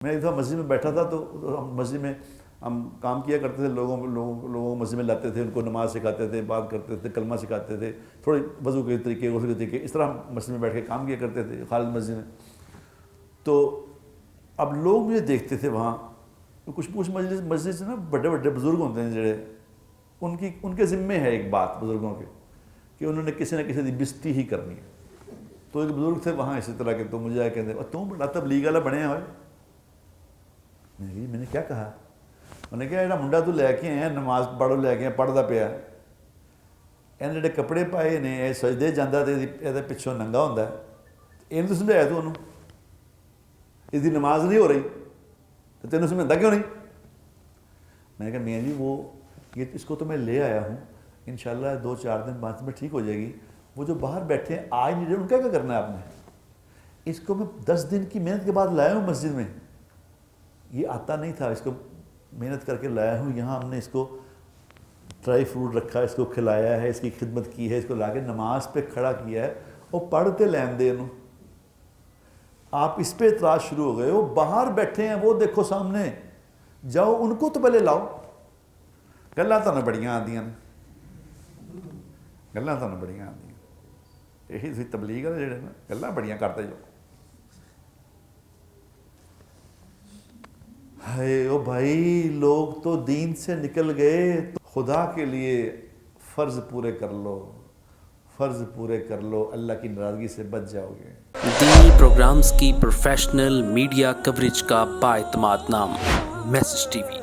میں ایک دفعہ مسجد میں بیٹھا تھا تو ہم مسجد میں ہم کام کیا کرتے تھے، لوگوں کو مسجد میں لاتے تھے، ان کو نماز سکھاتے تھے، بات کرتے تھے، کلمہ سکھاتے تھے، تھوڑے وضو کے طریقے، غسل کے طریقے، اس طرح ہم مسجد میں بیٹھ کے کام کیا کرتے تھے خالد مسجد میں۔ تو اب لوگ مجھے دیکھتے تھے وہاں، کچھ مسجد سے نا بڑے بڑے بزرگ ہوتے ہیں جڑے، ان کے ذمے ہے ایک بات بزرگوں کے کہ انہوں نے کسی نہ کسی دی بستی ہی کرنی ہے۔ تو ایک بزرگ تھے وہاں اسی طرح کے، تو مجھے آئے کہتے تم بڑا تبلیغ والا بنے ہوئے۔ میں نے کیا کہا؟ انہوں نے کہا جڑا منڈا تو لے کے آئے نماز پڑھو لے کے پڑھتا پیا، یہ جڑے کپڑے پائے نے، یہ سجدے جانا تو یہ پچھوں ننگا ہوتا ہے، یہ تو سمجھایا تو انہوں، اس کی نماز نہیں ہو رہی تو تینوں سمجھتا کیوں نہیں؟ میں نے کہا میاں جی وہ اس کو تو میں لے آیا ہوں، انشاءاللہ 2-4 دن بعد میں ٹھیک ہو جائے گی۔ وہ جو باہر بیٹھے ہیں آج نہیں رہے، ان کا کیا کرنا ہے آپ نے؟ اس کو میں 10 دن کی محنت کے بعد لایا ہوں مسجد میں، یہ آتا نہیں تھا، اس کو محنت کر کے لایا ہوں یہاں، ہم نے اس کو ڈرائی فروٹ رکھا، اس کو کھلایا ہے، اس کی خدمت کی ہے، اس کو لا کے نماز پہ کھڑا کیا ہے، وہ پڑھتے لین دے انہوں۔ آپ اس پہ اعتراض شروع ہو گئے ہو، باہر بیٹھے ہیں وہ دیکھو سامنے، جاؤ ان کو تو پہلے لاؤ۔ گلاں تانوں بڑیاں آندیاں نے، گلاں تانوں بڑیاں آندیاں، یہی تھی تبلیغ والے جڑے نا، گلاں بڑیاں کرتے جو۔ ہائے او بھائی، لوگ تو دین سے نکل گئے، خدا کے لیے فرض پورے کر لو، فرض پورے کر لو، اللہ کی ناراضگی سے بچ جاؤ گے۔ دینی پروگرامز کی پروفیشنل میڈیا کوریج کا بااعتماد نام، میسج ٹی وی۔